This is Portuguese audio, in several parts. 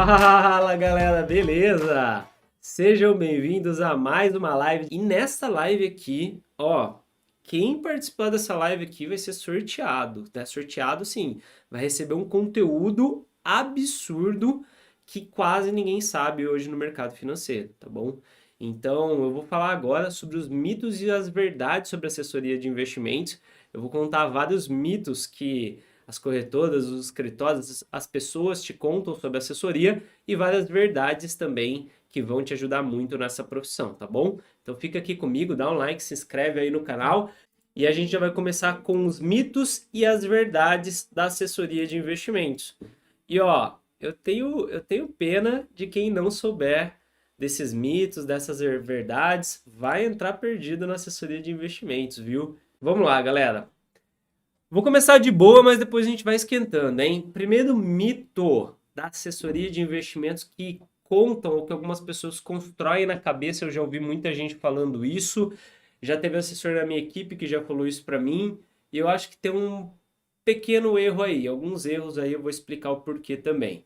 Fala galera, beleza? Sejam bem-vindos a mais uma live. E nessa live aqui, quem participar dessa live aqui vai ser sorteado, né? Sorteado sim, vai receber um conteúdo absurdo que quase ninguém sabe hoje no mercado financeiro, tá bom? Então, eu vou falar agora sobre os mitos e as verdades sobre assessoria de investimentos. Eu vou contar vários mitos que as corretoras, os escritórios, as pessoas te contam sobre assessoria e várias verdades também que vão te ajudar muito nessa profissão, tá bom? Então fica aqui comigo, dá um like, se inscreve aí no canal e a gente já vai começar com os mitos e as verdades da assessoria de investimentos. E eu tenho pena de quem não souber desses mitos, dessas verdades, vai entrar perdido na assessoria de investimentos, viu? Vamos lá, galera. Vou começar de boa, mas depois a gente vai esquentando, hein? Primeiro mito da assessoria de investimentos que contam ou que algumas pessoas constroem na cabeça, eu já ouvi muita gente falando isso, já teve assessor na minha equipe que já falou isso para mim, e eu acho que tem um pequeno erro aí, alguns erros aí eu vou explicar o porquê também.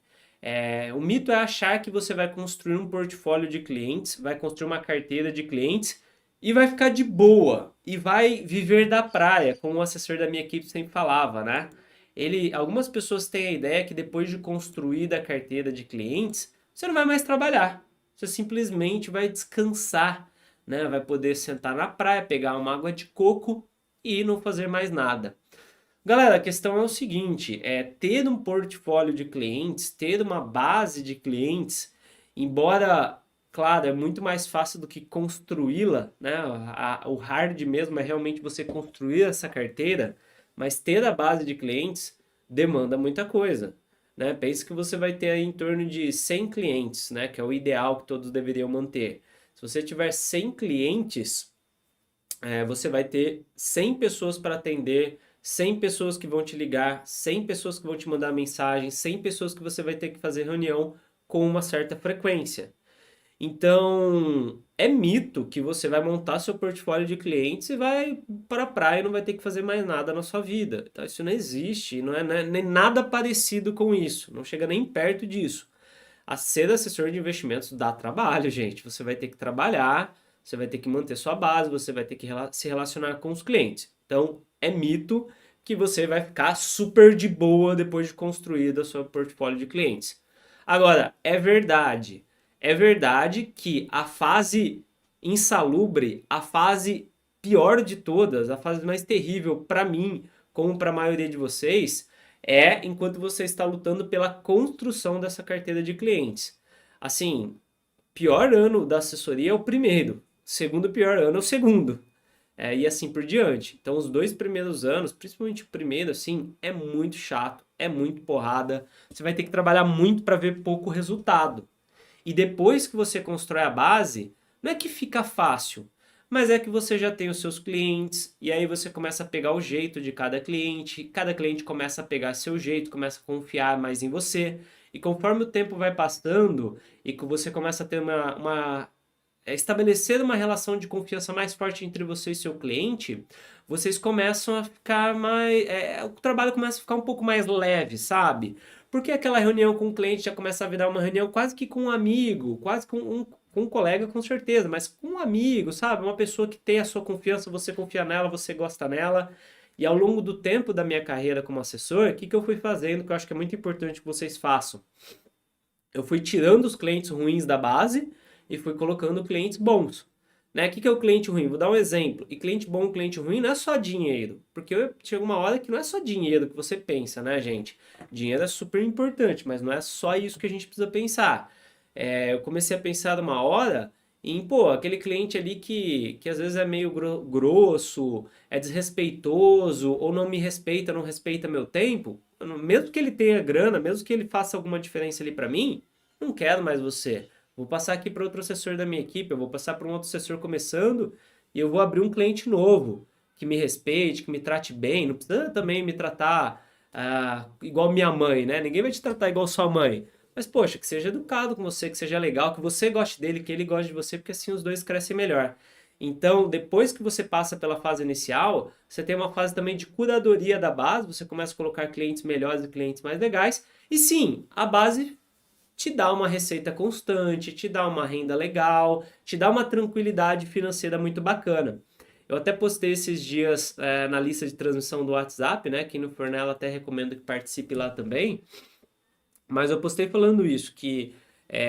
O mito é achar que você vai construir um portfólio de clientes, vai construir uma carteira de clientes e vai ficar de boa e vai viver da praia, como o assessor da minha equipe sempre falava, né? Algumas pessoas têm a ideia que depois de construída a carteira de clientes, você não vai mais trabalhar. Você simplesmente vai descansar, né? Vai poder sentar na praia, pegar uma água de coco e não fazer mais nada. Galera, a questão é o seguinte, ter um portfólio de clientes, ter uma base de clientes, embora, claro, é muito mais fácil do que construí-la, né? O hard mesmo é realmente você construir essa carteira, mas ter a base de clientes demanda muita coisa, né? Pense que você vai ter aí em torno de 100 clientes, né? Que é o ideal que todos deveriam manter. Se você tiver 100 clientes, você vai ter 100 pessoas para atender, 100 pessoas que vão te ligar, 100 pessoas que vão te mandar mensagem, 100 pessoas que você vai ter que fazer reunião com uma certa frequência. Então, é mito que você vai montar seu portfólio de clientes e vai para a praia e não vai ter que fazer mais nada na sua vida. Então, isso não existe, não é nem nada parecido com isso, não chega nem perto disso. A ser assessor de investimentos dá trabalho, gente. Você vai ter que trabalhar, você vai ter que manter sua base, você vai ter que se relacionar com os clientes. Então, é mito que você vai ficar super de boa depois de construído o seu portfólio de clientes. Agora, é verdade que a fase insalubre, a fase pior de todas, a fase mais terrível para mim, como para a maioria de vocês, é enquanto você está lutando pela construção dessa carteira de clientes. Assim, pior ano da assessoria é o primeiro, segundo pior ano é o segundo. E assim por diante. Então, os 2 primeiros anos, principalmente o primeiro, assim, é muito chato, é muito porrada. Você vai ter que trabalhar muito para ver pouco resultado. E depois que você constrói a base, não é que fica fácil, mas é que você já tem os seus clientes, e aí você começa a pegar o jeito de cada cliente começa a pegar seu jeito, começa a confiar mais em você, e conforme o tempo vai passando e que você começa a ter estabelecer uma relação de confiança mais forte entre você e seu cliente, vocês começam a ficar mais. O trabalho começa a ficar um pouco mais leve, sabe? Porque aquela reunião com o cliente já começa a virar uma reunião quase que com um amigo, quase com um colega, com certeza, mas com um amigo, sabe? Uma pessoa que tem a sua confiança, você confia nela, você gosta nela. E ao longo do tempo da minha carreira como assessor, o que que eu fui fazendo, que eu acho que é muito importante que vocês façam? Eu fui tirando os clientes ruins da base e fui colocando clientes bons. Né? O que é o cliente ruim? Vou dar um exemplo. E cliente bom, cliente ruim não é só dinheiro. Porque chega uma hora que não é só dinheiro que você pensa, né, gente? Dinheiro é super importante, mas não é só isso que a gente precisa pensar. Eu comecei a pensar uma hora em, pô, aquele cliente ali que às vezes é meio grosso, é desrespeitoso, ou não me respeita, não respeita meu tempo. Mesmo que ele tenha grana, mesmo que ele faça alguma diferença ali para mim, não quero mais você. Vou passar aqui para outro assessor da minha equipe, eu vou passar para um outro assessor começando e eu vou abrir um cliente novo que me respeite, que me trate bem. Não precisa também me tratar igual minha mãe, né? Ninguém vai te tratar igual sua mãe. Mas, poxa, que seja educado com você, que seja legal, que você goste dele, que ele goste de você, porque assim os dois crescem melhor. Então, depois que você passa pela fase inicial, você tem uma fase também de curadoria da base, você começa a colocar clientes melhores e clientes mais legais. E sim, a base te dá uma receita constante, te dá uma renda legal, te dá uma tranquilidade financeira muito bacana. Eu até postei esses dias na lista de transmissão do WhatsApp, né? Quem não for nela até recomendo que participe lá também. Mas eu postei falando isso, que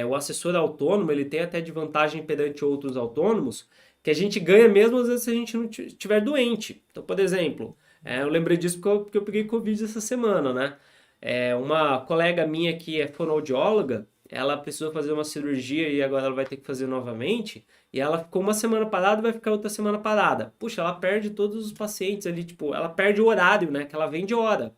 o assessor autônomo ele tem até de vantagem perante outros autônomos, que a gente ganha mesmo às vezes se a gente não estiver doente. Então, por exemplo, eu lembrei disso porque eu peguei Covid essa semana, né? Uma colega minha que é fonoaudióloga, ela precisou fazer uma cirurgia e agora ela vai ter que fazer novamente, e ela ficou uma semana parada e vai ficar outra semana parada. Puxa, ela perde todos os pacientes ali, tipo, ela perde o horário, né? Que ela vende hora.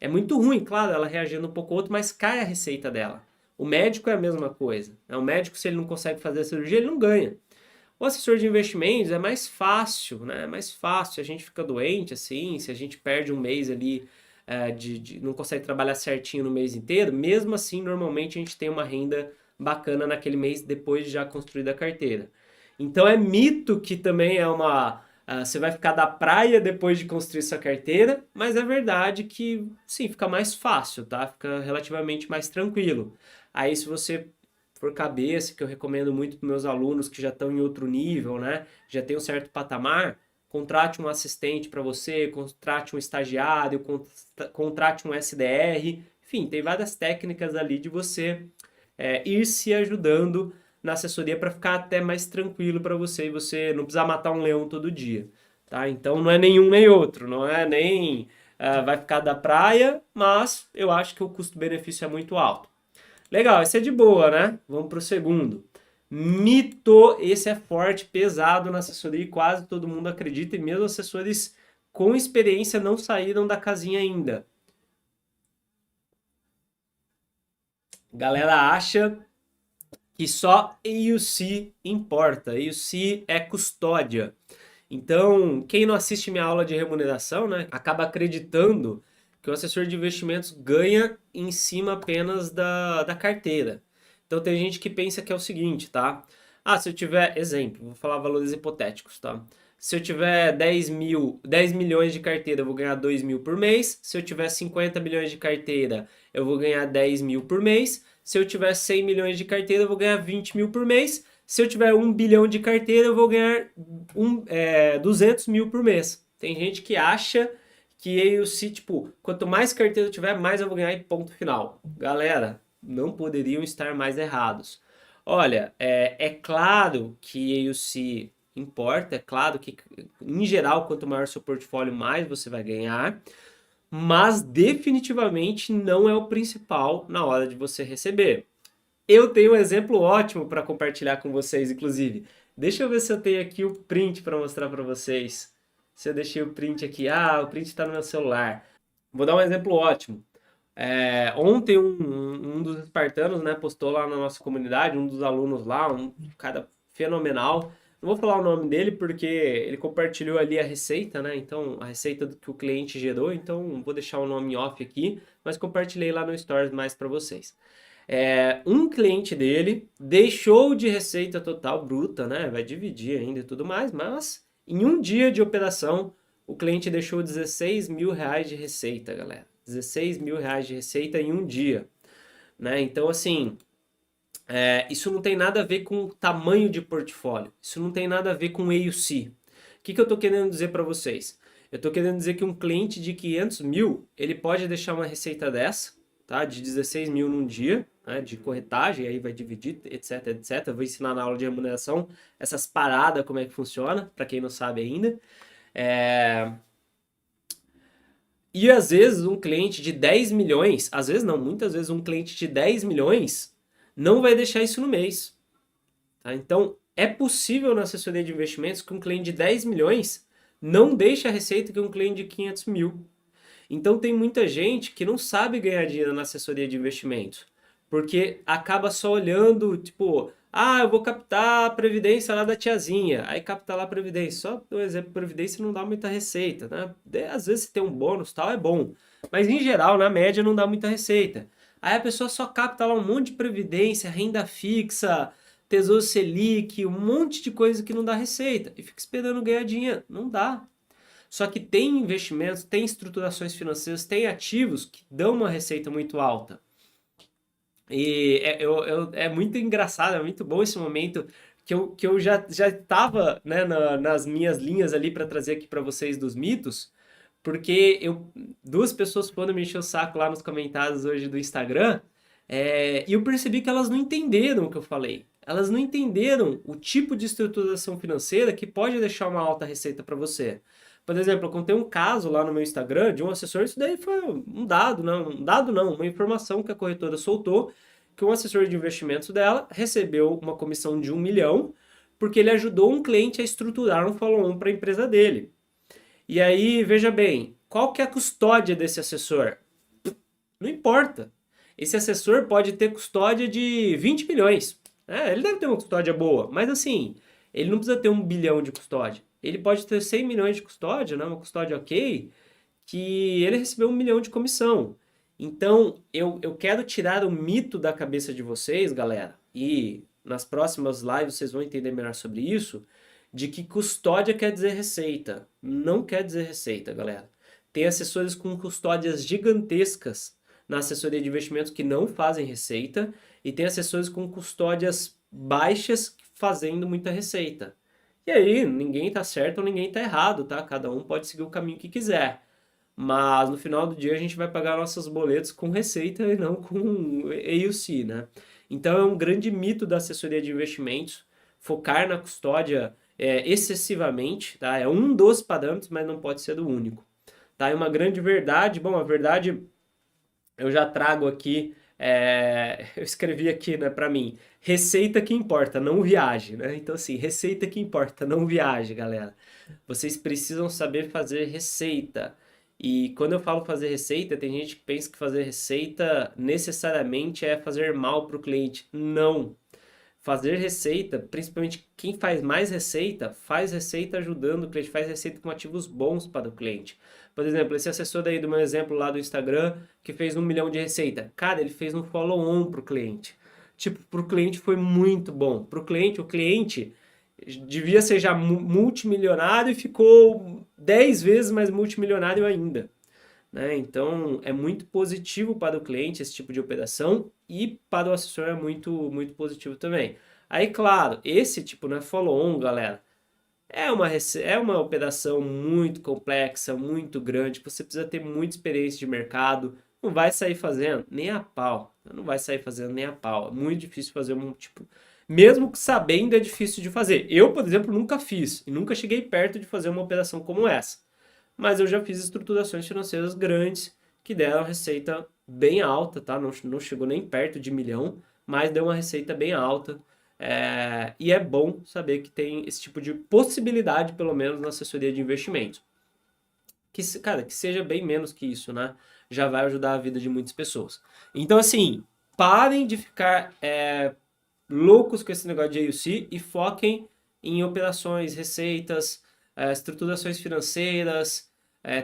É muito ruim, claro, ela reagindo um pouco outro, mas cai a receita dela. O médico é a mesma coisa. O médico, se ele não consegue fazer a cirurgia, ele não ganha. O assessor de investimentos é mais fácil, né? É mais fácil. A gente fica doente, assim, se a gente perde um mês ali, não consegue trabalhar certinho no mês inteiro, mesmo assim, normalmente a gente tem uma renda bacana naquele mês depois de já construída a carteira. Então é mito que também você vai ficar da praia depois de construir sua carteira, mas é verdade que sim, fica mais fácil, tá? Fica relativamente mais tranquilo. Aí se você for cabeça, que eu recomendo muito para meus alunos que já estão em outro nível, né? Já tem um certo patamar, contrate um assistente para você, contrate um estagiário, contrate um SDR, enfim, tem várias técnicas ali de você ir se ajudando na assessoria para ficar até mais tranquilo para você e você não precisar matar um leão todo dia, tá? Então não é nenhum nem outro, não é nem vai ficar da praia, mas eu acho que o custo-benefício é muito alto. Legal, esse é de boa, né? Vamos para o segundo. Mito, esse é forte, pesado na assessoria e quase todo mundo acredita, e mesmo assessores com experiência não saíram da casinha ainda. Galera acha que só EUC importa, EUC é custódia. Então, quem não assiste minha aula de remuneração, né, acaba acreditando que o assessor de investimentos ganha em cima apenas da carteira. Então, tem gente que pensa que é o seguinte, tá? Se eu tiver, exemplo, vou falar valores hipotéticos, tá? Se eu tiver 10 milhões de carteira, eu vou ganhar 2 mil por mês. Se eu tiver 50 milhões de carteira, eu vou ganhar 10 mil por mês. Se eu tiver 100 milhões de carteira, eu vou ganhar 20 mil por mês. Se eu tiver 1 bilhão de carteira, eu vou ganhar 200 mil por mês. Tem gente que acha que eu, se, tipo, quanto mais carteira eu tiver, mais eu vou ganhar e ponto final. Galera, não poderiam estar mais errados. Olha, é claro que EUC importa, é claro que, em geral, quanto maior seu portfólio, mais você vai ganhar, mas definitivamente não é o principal na hora de você receber. Eu tenho um exemplo ótimo para compartilhar com vocês, inclusive. Deixa eu ver se eu tenho aqui o print para mostrar para vocês. Se eu deixei o print aqui. O print está no meu celular. Vou dar um exemplo ótimo. Ontem um dos espartanos, né, postou lá na nossa comunidade, um dos alunos lá, um cara fenomenal. Não vou falar o nome dele porque ele compartilhou ali a receita, né? Então, a receita que o cliente gerou. Então, vou deixar o nome off aqui, mas compartilhei lá no Stories mais para vocês. Um cliente dele deixou de receita total bruta, né? Vai dividir ainda e tudo mais, mas em um dia de operação, o cliente deixou 16 mil reais de receita, galera. 16 mil reais de receita em um dia, né? Então, assim, isso não tem nada a ver com o tamanho de portfólio, isso não tem nada a ver com EUC. O que eu estou querendo dizer para vocês? Eu estou querendo dizer que um cliente de 500 mil, ele pode deixar uma receita dessa, tá? De 16 mil num dia, né? De corretagem, aí vai dividir, etc, etc. Eu vou ensinar na aula de remuneração essas paradas, como é que funciona, para quem não sabe ainda. E às vezes um cliente de 10 milhões, às vezes não, muitas vezes um cliente de 10 milhões não vai deixar isso no mês. Tá? Então, é possível na assessoria de investimentos que um cliente de 10 milhões não deixe a receita que um cliente de 500 mil. Então, tem muita gente que não sabe ganhar dinheiro na assessoria de investimentos, porque acaba só olhando, tipo, eu vou captar a previdência lá da tiazinha. Aí capta lá a previdência. Só um exemplo, previdência não dá muita receita, né? Às vezes se tem um bônus tal, é bom. Mas em geral, na média, não dá muita receita. Aí a pessoa só capta lá um monte de previdência, renda fixa, Tesouro Selic, um monte de coisa que não dá receita. E fica esperando ganhar dinheiro. Não dá. Só que tem investimentos, tem estruturações financeiras, tem ativos que dão uma receita muito alta. E é muito engraçado, é muito bom esse momento que eu já estava, né, nas minhas linhas ali para trazer aqui para vocês dos mitos, porque duas pessoas foram me encher o saco lá nos comentários hoje do Instagram, e eu percebi que elas não entenderam o que eu falei. Elas não entenderam o tipo de estruturação financeira que pode deixar uma alta receita para você. Por exemplo, eu contei um caso lá no meu Instagram de um assessor, isso daí foi um dado não, uma informação que a corretora soltou, que um assessor de investimentos dela recebeu uma comissão de 1 milhão, porque ele ajudou um cliente a estruturar um follow-on para a empresa dele. E aí, veja bem, qual que é a custódia desse assessor? Não importa. Esse assessor pode ter custódia de 20 milhões. Ele deve ter uma custódia boa, mas assim, ele não precisa ter 1 bilhão de custódia. Ele pode ter 100 milhões de custódia, né? Uma custódia ok, que ele recebeu 1 milhão de comissão. Então, eu quero tirar o mito da cabeça de vocês, galera, e nas próximas lives vocês vão entender melhor sobre isso, de que custódia quer dizer receita. Não quer dizer receita, galera. Tem assessores com custódias gigantescas na assessoria de investimentos que não fazem receita, e tem assessores com custódias baixas fazendo muita receita. E aí, ninguém tá certo ou ninguém tá errado, tá? Cada um pode seguir o caminho que quiser. Mas no final do dia a gente vai pagar nossos boletos com receita e não com AUC, né? Então é um grande mito da assessoria de investimentos focar na custódia excessivamente, tá? É um dos parâmetros, mas não pode ser o único. Tá? E uma grande verdade, bom, a verdade eu já trago aqui, eu escrevi aqui, né, para mim, receita que importa, não viagem, né? Então assim, receita que importa, não viagem, galera. Vocês precisam saber fazer receita. E quando eu falo fazer receita, tem gente que pensa que fazer receita necessariamente é fazer mal para o cliente. Não. Fazer receita, principalmente quem faz receita ajudando o cliente, faz receita com ativos bons para o cliente. Por exemplo, esse assessor daí do meu exemplo lá do Instagram, que fez 1 milhão de receita. Cara, ele fez um follow-on para o cliente. Tipo, para o cliente foi muito bom. Para o cliente devia ser já multimilionário e ficou 10 vezes mais multimilionário ainda. Né? Então, é muito positivo para o cliente esse tipo de operação e para o assessor é muito, muito positivo também. Aí, claro, esse tipo, né, follow-on, galera, é uma operação muito complexa, muito grande, que você precisa ter muita experiência de mercado, não vai sair fazendo nem a pau, não vai sair fazendo nem a pau, é muito difícil fazer um tipo, mesmo sabendo é difícil de fazer. Eu, por exemplo, nunca fiz e nunca cheguei perto de fazer uma operação como essa, mas eu já fiz estruturações financeiras grandes que deram receita bem alta, tá? Não chegou nem perto de 1 milhão, mas deu uma receita bem alta. E é bom saber que tem esse tipo de possibilidade, pelo menos na assessoria de investimentos. Cara, que seja bem menos que isso, né? Já vai ajudar a vida de muitas pessoas. Então, assim, parem de ficar loucos com esse negócio de AUC e foquem em operações, receitas, estruturações financeiras.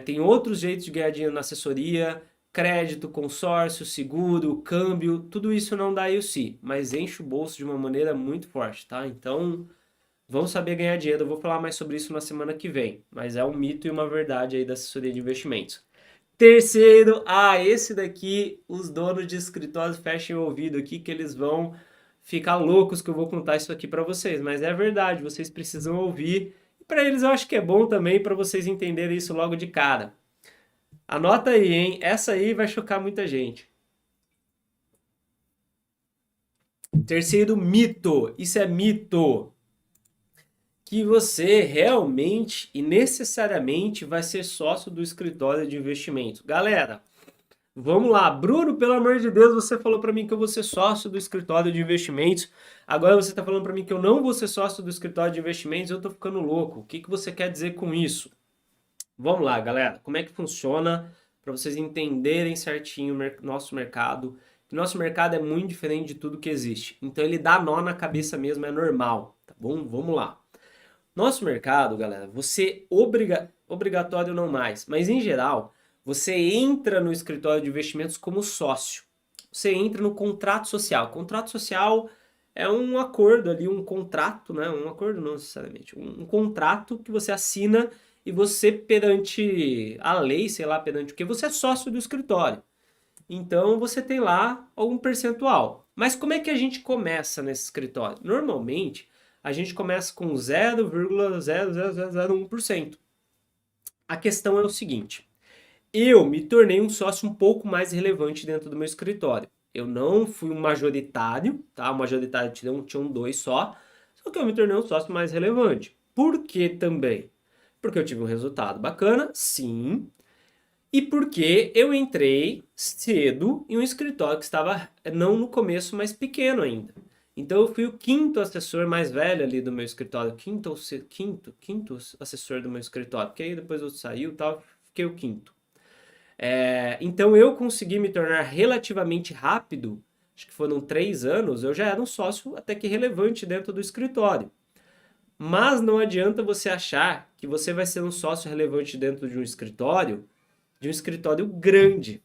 Tem outros jeitos de ganhar dinheiro na assessoria, crédito, consórcio, seguro, câmbio, tudo isso não dá AUC, mas enche o bolso de uma maneira muito forte, tá? Então, vamos saber ganhar dinheiro. Eu vou falar mais sobre isso na semana que vem, mas é um mito e uma verdade aí da assessoria de investimentos. Terceiro, esse daqui, os donos de escritórios fechem o ouvido aqui que eles vão ficar loucos que eu vou contar isso aqui para vocês, mas é verdade, vocês precisam ouvir. E para eles eu acho que é bom também para vocês entenderem isso logo de cara. Anota aí, hein? Essa aí vai chocar muita gente. Terceiro mito, isso é mito, que você realmente e necessariamente vai ser sócio do escritório de investimento. Galera, vamos lá, Bruno, pelo amor de Deus, você falou para mim que eu vou ser sócio do escritório de investimentos. Agora você está falando para mim que eu não vou ser sócio do escritório de investimentos. Eu estou ficando louco. O que você quer dizer com isso? Vamos lá, galera. Como é que funciona para vocês entenderem certinho o nosso mercado? Nosso mercado é muito diferente de tudo que existe. Então ele dá nó na cabeça mesmo, é normal, tá bom? Vamos lá. Nosso mercado, galera, você obrigatório não mais, mas em geral, você entra no escritório de investimentos como sócio. Você entra no contrato social. Contrato social é um acordo ali, um contrato, né? Um acordo não necessariamente, um contrato que você assina e você perante a lei, sei lá, perante o que, você é sócio do escritório. Então você tem lá algum percentual. Mas como é que a gente começa nesse escritório? Normalmente a gente começa com 0,00001%. A questão é o seguinte: eu me tornei um sócio um pouco mais relevante dentro do meu escritório. Eu não fui um majoritário, tá? O majoritário tinham dois só que eu me tornei um sócio mais relevante. Por que também? Porque eu tive um resultado bacana, sim, e porque eu entrei cedo em um escritório que estava, não no começo, mas pequeno ainda. Então eu fui o quinto assessor mais velho ali do meu escritório, quinto assessor do meu escritório, porque aí depois eu saí e tal, fiquei o quinto. Então eu consegui me tornar relativamente rápido, acho que foram 3 anos, eu já era um sócio até que relevante dentro do escritório. Mas não adianta você achar que você vai ser um sócio relevante dentro de um escritório grande.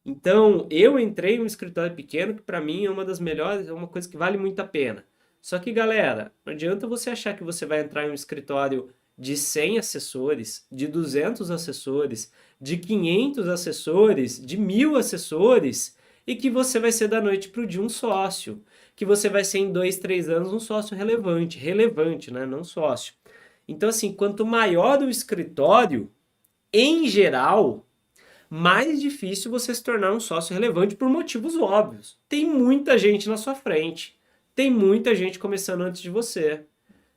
Então, eu entrei em um escritório pequeno que para mim é uma das melhores, é uma coisa que vale muito a pena. Só que, galera, não adianta você achar que você vai entrar em um escritório de 100 assessores, de 200 assessores, de 500 assessores, de 1.000 assessores e que você vai ser da noite para o dia um sócio, que você vai ser em 2, 3 anos um sócio relevante, né? Não sócio. Então, assim, quanto maior o escritório, em geral, mais difícil você se tornar um sócio relevante por motivos óbvios. Tem muita gente na sua frente, tem muita gente começando antes de você.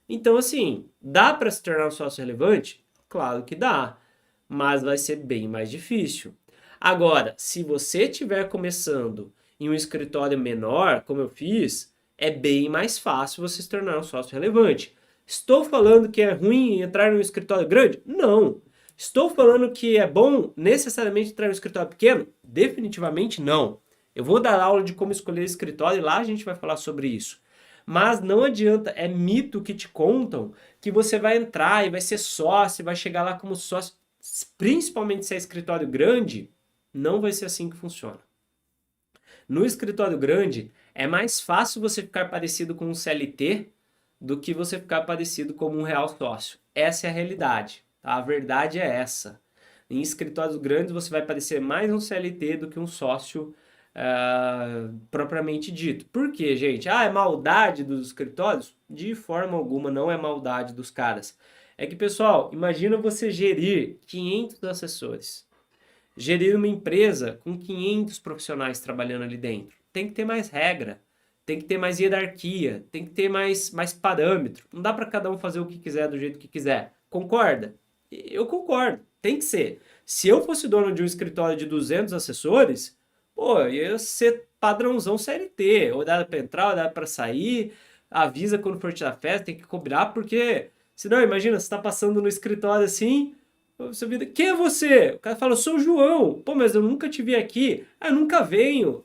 Então, assim, dá para se tornar um sócio relevante? Claro que dá, mas vai ser bem mais difícil. Agora, se você estiver começando em um escritório menor, como eu fiz, é bem mais fácil você se tornar um sócio relevante. Estou falando que é ruim entrar em um escritório grande? Não. Estou falando que é bom necessariamente entrar em um escritório pequeno? Definitivamente não. Eu vou dar aula de como escolher escritório e lá a gente vai falar sobre isso. Mas não adianta, é mito que te contam que você vai entrar e vai ser sócio, vai chegar lá como sócio, principalmente se é escritório grande, não vai ser assim que funciona. No escritório grande, é mais fácil você ficar parecido com um CLT do que você ficar parecido como um real sócio. Essa é a realidade, tá? A verdade é essa. Em escritórios grandes, você vai parecer mais um CLT do que um sócio propriamente dito. Por quê, gente? Ah, é maldade dos escritórios? De forma alguma, não é maldade dos caras. É que, pessoal, imagina você gerir 500 assessores. Gerir uma empresa com 500 profissionais trabalhando ali dentro. Tem que ter mais regra, tem que ter mais hierarquia, tem que ter mais parâmetro. Não dá para cada um fazer o que quiser do jeito que quiser. Concorda? Eu concordo, tem que ser. Se eu fosse dono de um escritório de 200 assessores, pô, ia ser padrãozão CLT. Horário para entrar, horário para sair, avisa quando for tirar festa, tem que cobrar, porque senão, imagina, você está passando no escritório assim, você vira, quem é você? O cara fala, eu sou o João. Pô, mas eu nunca te vi aqui. Ah, eu nunca venho.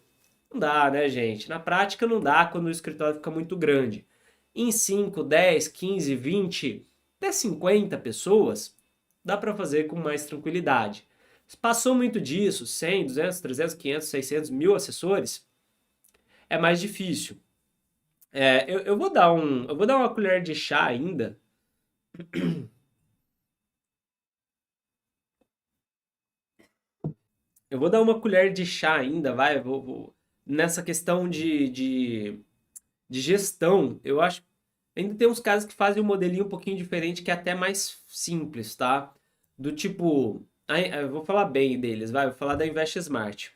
Não dá, né, gente? Na prática não dá quando o escritório fica muito grande. Em 5, 10, 15, 20, até 50 pessoas, dá para fazer com mais tranquilidade. Se passou muito disso, 100, 200, 300, 500, 600, 1.000 assessores, é mais difícil. Eu vou dar uma colher de chá ainda. Eu vou dar uma colher de chá ainda, vai. Nessa questão de gestão, eu acho. Ainda tem uns caras que fazem um modelinho um pouquinho diferente, que é até mais simples, tá? Do tipo. Eu vou falar bem deles, vai. Vou falar da Invest Smart.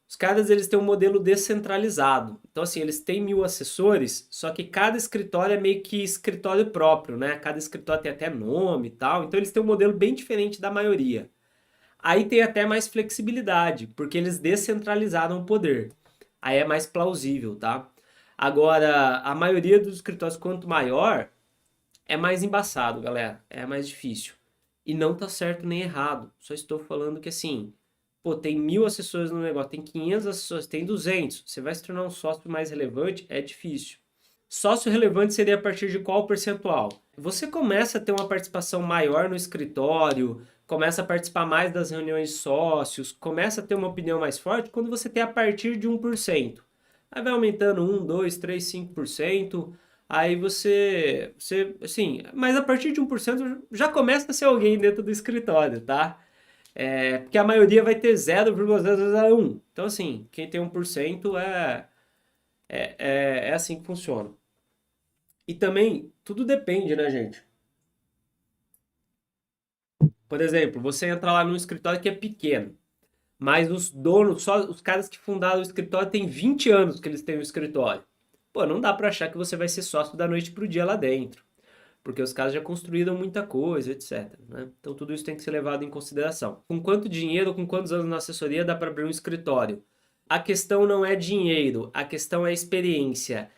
Os caras, eles têm um modelo descentralizado. Então, assim, eles têm 1.000 assessores, só que cada escritório é meio que escritório próprio, né? Cada escritório tem até nome e tal. Então, eles têm um modelo bem diferente da maioria. Aí tem até mais flexibilidade, porque eles descentralizaram o poder. Aí é mais plausível, tá? Agora, a maioria dos escritórios, quanto maior, é mais embaçado, galera. É mais difícil. E não tá certo nem errado. Só estou falando que assim, pô, tem 1.000 assessores no negócio, tem 500 assessores, tem 200. Você vai se tornar um sócio mais relevante? É difícil. Sócio relevante seria a partir de qual percentual? Você começa a ter uma participação maior no escritório, começa a participar mais das reuniões de sócios, começa a ter uma opinião mais forte quando você tem a partir de 1%. Aí vai aumentando 1, 2, 3, 5%. Aí assim, mas a partir de 1% já começa a ser alguém dentro do escritório, tá? Porque a maioria vai ter 0,0001. Então, assim, quem tem 1% é assim que funciona. E também, tudo depende, né, gente? Por exemplo, você entra lá num escritório que é pequeno, mas os donos, só os caras que fundaram o escritório têm 20 anos que eles têm o escritório. Pô, não dá pra achar que você vai ser sócio da noite pro dia lá dentro, porque os caras já construíram muita coisa, etc, né? Então tudo isso tem que ser levado em consideração. Com quanto dinheiro, com quantos anos na assessoria dá para abrir um escritório? A questão não é dinheiro, a questão é experiência.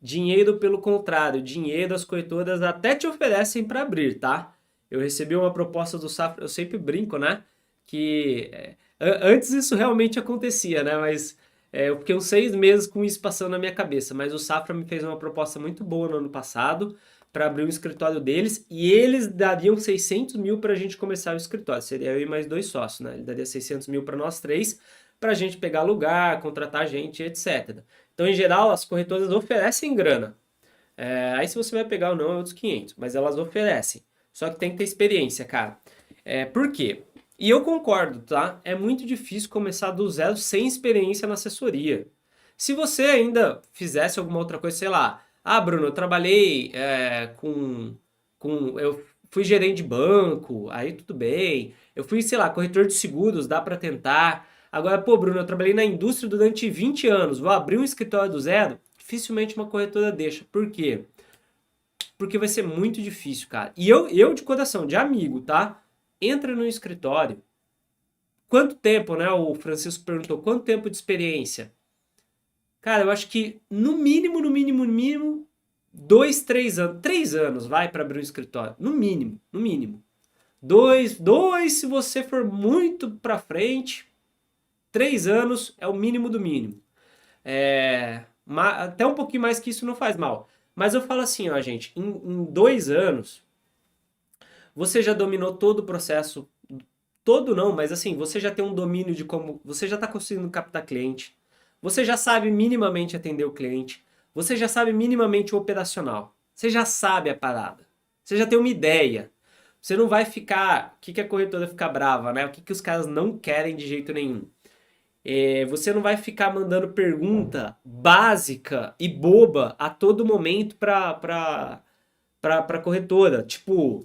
Dinheiro, pelo contrário, dinheiro as corretoras até te oferecem para abrir, tá? Eu recebi uma proposta do Safra, eu sempre brinco, né? Que antes isso realmente acontecia, né? Mas eu fiquei uns 6 meses com isso passando na minha cabeça. Mas o Safra me fez uma proposta muito boa no ano passado para abrir o escritório deles e eles dariam 600 mil para a gente começar o escritório. Seria eu e mais 2 sócios, né? Ele daria 600 mil para nós três, para a gente pegar lugar, contratar gente, etc. Então, em geral, as corretoras oferecem grana. Aí se você vai pegar ou não é outros 500, mas elas oferecem. Só que tem que ter experiência, cara. Por quê? E eu concordo, tá? É muito difícil começar do zero sem experiência na assessoria. Se você ainda fizesse alguma outra coisa, sei lá, Bruno, eu trabalhei eu fui gerente de banco, aí tudo bem. Eu fui, sei lá, corretor de seguros, dá pra tentar. Agora, pô, Bruno, eu trabalhei na indústria durante 20 anos, vou abrir um escritório do zero? Dificilmente uma corretora deixa. Por quê? Porque vai ser muito difícil, cara. E eu de coração, de amigo, tá? Entra no escritório. Quanto tempo, né? O Francisco perguntou, quanto tempo de experiência? Cara, eu acho que no mínimo, 2, 3 anos. 3 anos vai para abrir um escritório. No mínimo, no mínimo. Dois, se você for muito para frente. 3 anos é o mínimo do mínimo. Até um pouquinho mais que isso não faz mal. Mas eu falo assim, ó, gente, em 2 anos, você já dominou todo o processo. Todo não, mas assim, você já tem um domínio de como. Você já está conseguindo captar cliente. Você já sabe minimamente atender o cliente. Você já sabe minimamente o operacional. Você já sabe a parada. Você já tem uma ideia. Você não vai ficar. O que a corretora fica brava, né? O que os caras não querem de jeito nenhum? Você não vai ficar mandando pergunta básica e boba a todo momento para corretora. Tipo,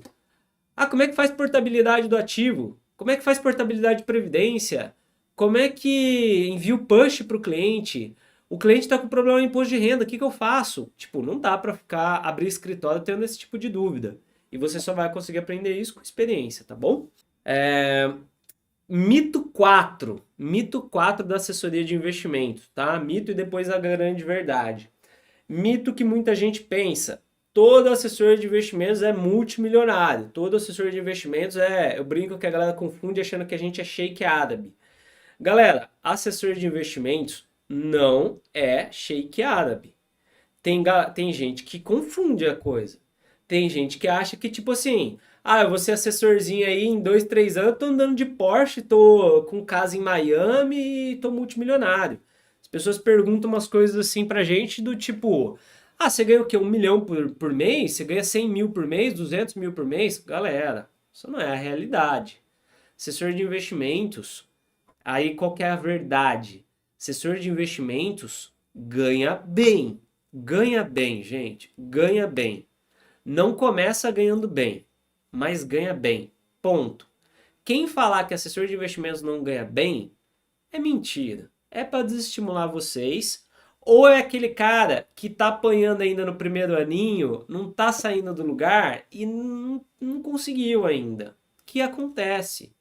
como é que faz portabilidade do ativo? Como é que faz portabilidade de previdência? Como é que envia o push para o cliente? O cliente está com problema em imposto de renda, o que eu faço? Tipo, não dá para ficar abrir escritório tendo esse tipo de dúvida. E você só vai conseguir aprender isso com experiência, tá bom? Mito 4 da assessoria de investimentos, tá? Mito e depois a grande verdade. Mito que muita gente pensa. Todo assessor de investimentos é multimilionário. Todo assessor de investimentos eu brinco que a galera confunde achando que a gente é Sheik árabe. Galera, assessor de investimentos não é Sheik árabe. Tem gente que confunde a coisa. Tem gente que acha que, tipo assim, eu vou ser assessorzinho aí em 2, 3 anos, tô andando de Porsche, tô com casa em Miami e tô multimilionário. As pessoas perguntam umas coisas assim pra gente do tipo, você ganha o quê? 1 milhão por mês? Você ganha 100 mil por mês? 200 mil por mês? Galera, isso não é a realidade. Assessor de investimentos, aí qual que é a verdade? Assessor de investimentos ganha bem. Ganha bem, gente. Ganha bem. Não começa ganhando bem, mas ganha bem. Ponto. Quem falar que assessor de investimentos não ganha bem é mentira. É para desestimular vocês. Ou é aquele cara que tá apanhando ainda no primeiro aninho, não tá saindo do lugar e não conseguiu ainda. O que acontece?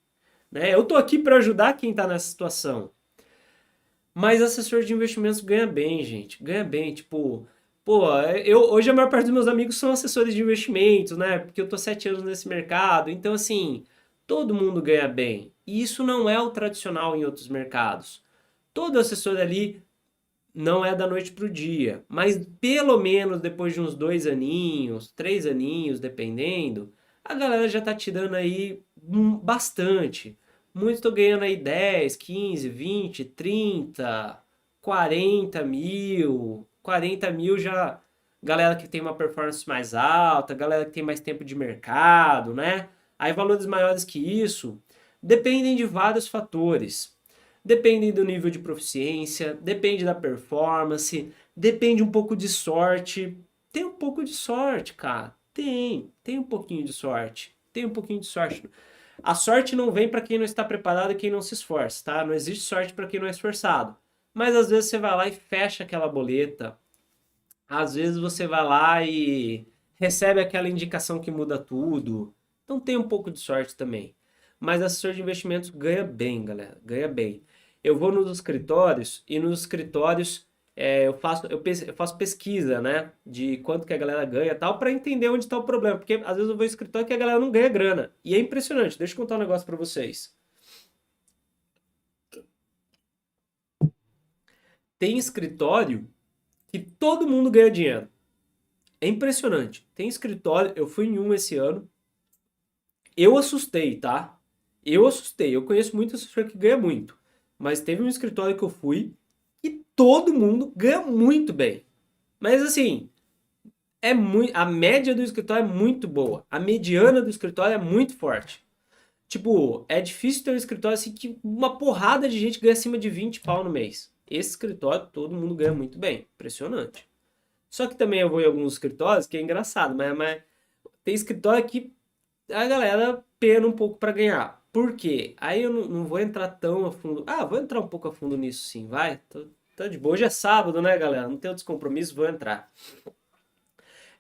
Né? Eu tô aqui para ajudar quem tá nessa situação. Mas assessor de investimentos ganha bem, gente. Ganha bem, tipo, pô, hoje a maior parte dos meus amigos são assessores de investimentos, né? Porque eu tô 7 anos nesse mercado. Então, assim, todo mundo ganha bem. E isso não é o tradicional em outros mercados. Todo assessor ali não é da noite pro dia, mas pelo menos depois de uns 2 aninhos, 3 aninhos, dependendo, a galera já tá te dando aí bastante. Muitos estão ganhando aí 10, 15, 20, 30, 40 mil. 40 mil já. Galera que tem uma performance mais alta, galera que tem mais tempo de mercado, né? Aí valores maiores que isso, Dependem de vários fatores. Dependem do nível de proficiência, depende da performance, depende um pouco de sorte. Tem um pouco de sorte, cara. Tem um pouquinho de sorte. Tem um pouquinho de sorte. A sorte não vem para quem não está preparado e quem não se esforça, tá? Não existe sorte para quem não é esforçado. Mas às vezes você vai lá e fecha aquela boleta. Às vezes você vai lá e recebe aquela indicação que muda tudo. Então tem um pouco de sorte também. Mas assessor de investimentos ganha bem, galera. Ganha bem. Eu vou nos escritórios e nos escritórios eu faço pesquisa, né? De quanto que a galera ganha e tal, para entender onde está o problema. Porque às vezes eu vou em escritório que a galera não ganha grana. E é impressionante. Deixa eu contar um negócio para vocês. Tem escritório que todo mundo ganha dinheiro. É impressionante. Tem escritório, eu fui em um esse ano. Eu assustei, tá? Eu assustei. Eu conheço muito assessor que ganha muito. Mas teve um escritório que eu fui e todo mundo ganha muito bem. Mas assim, a média do escritório é muito boa. A mediana do escritório é muito forte. Tipo, é difícil ter um escritório assim que uma porrada de gente ganha acima de 20 pau no mês. Esse escritório todo mundo ganha muito bem. Impressionante. Só que também eu vou em alguns escritórios que é engraçado, mas tem escritório que a galera pena um pouco para ganhar. Por quê? Aí eu não vou entrar tão a fundo. Ah, vou entrar um pouco a fundo nisso sim, vai. Tô de boa. Hoje é sábado, né, galera? Não tenho outros compromissos, vou entrar.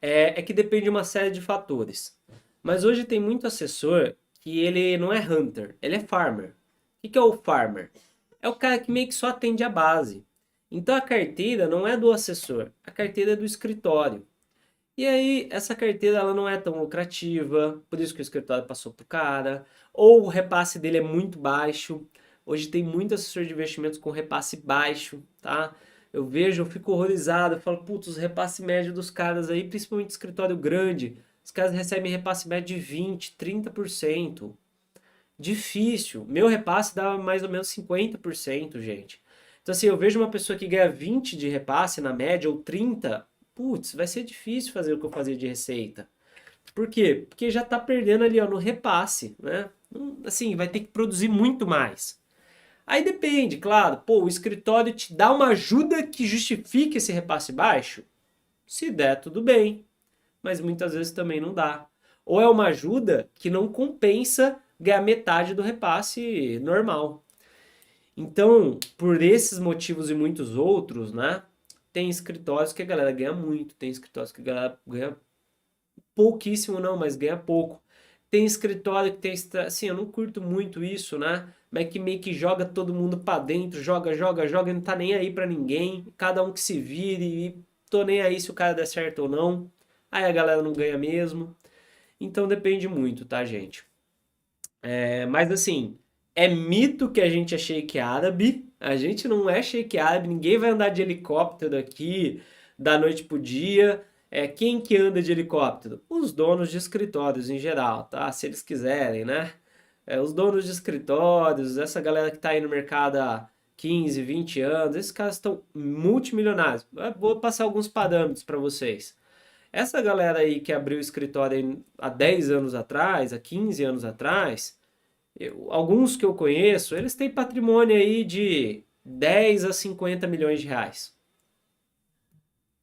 É que depende de uma série de fatores. Mas hoje tem muito assessor que ele não é hunter, ele é farmer. O que é o farmer? É o cara que meio que só atende a base. Então a carteira não é do assessor, a carteira é do escritório. E aí, essa carteira ela não é tão lucrativa, por isso que o escritório passou pro cara, ou o repasse dele é muito baixo. Hoje tem muito assessor de investimentos com repasse baixo, tá? Eu vejo, eu fico horrorizado, eu falo, putz, os repasse médio dos caras aí, principalmente escritório grande, os caras recebem repasse médio de 20, 30%. Difícil. Meu repasse dá mais ou menos 50%, gente. Então, assim, eu vejo uma pessoa que ganha 20 de repasse na média, ou 30, putz, vai ser difícil fazer o que eu fazia de receita. Por quê? Porque já tá perdendo ali, ó, no repasse, né? Assim, vai ter que produzir muito mais. Aí depende, claro, pô, o escritório te dá uma ajuda que justifique esse repasse baixo? Se der, tudo bem, mas muitas vezes também não dá. Ou é uma ajuda que não compensa ganhar metade do repasse normal. Então, por esses motivos e muitos outros, né? Tem escritórios que a galera ganha muito, tem escritórios que a galera ganha pouquíssimo não, mas ganha pouco. Tem escritório que tem, assim, eu não curto muito isso, né? Mas que meio que joga todo mundo pra dentro, joga e não tá nem aí pra ninguém. Cada um que se vire e tô nem aí se o cara der certo ou não. Aí a galera não ganha mesmo. Então depende muito, tá, gente? Mas assim, é mito que a gente é Sheik árabe. A gente não é Sheik árabe, ninguém vai andar de helicóptero aqui da noite pro dia. Quem que anda de helicóptero? Os donos de escritórios em geral, tá? Se eles quiserem, né? Os donos de escritórios, essa galera que tá aí no mercado há 15, 20 anos, esses caras estão multimilionários. Vou passar alguns parâmetros para vocês. Essa galera aí que abriu o escritório há 10 anos atrás, há 15 anos atrás, alguns que eu conheço, eles têm patrimônio aí de 10 a 50 milhões de reais.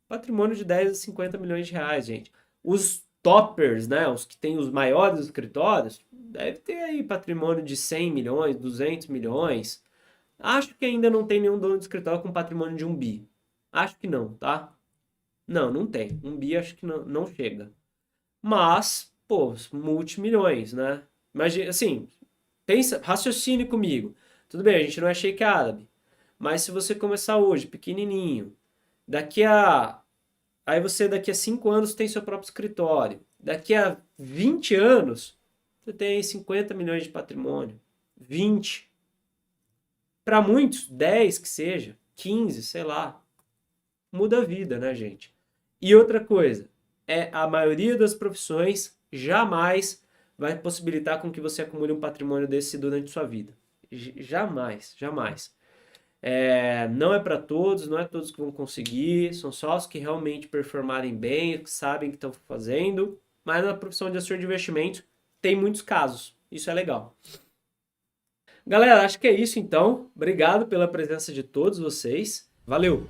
Patrimônio de 10 a 50 milhões de reais, gente. Os toppers, né, os que têm os maiores escritórios, deve ter aí patrimônio de 100 milhões, 200 milhões. Acho que ainda não tem nenhum dono de escritório com patrimônio de 1 bi. Acho que não, tá? Não, não tem. 1 bi acho que não chega. Mas, pô, multimilhões, né? Imagina, assim, pensa, raciocine comigo. Tudo bem, a gente não é Sheik árabe. Mas se você começar hoje, pequenininho, daqui a... Aí você daqui a 5 anos tem seu próprio escritório. Daqui a 20 anos, você tem 50 milhões de patrimônio. 20. Para muitos, 10 que seja, 15, sei lá. Muda a vida, né, gente? E outra coisa, a maioria das profissões jamais vai possibilitar com que você acumule um patrimônio desse durante sua vida. Jamais, jamais. Não é para todos, não é todos que vão conseguir, são só os que realmente performarem bem, que sabem o que estão fazendo, mas na profissão de assessor de investimento tem muitos casos, isso é legal. Galera, acho que é isso então. Obrigado pela presença de todos vocês. Valeu!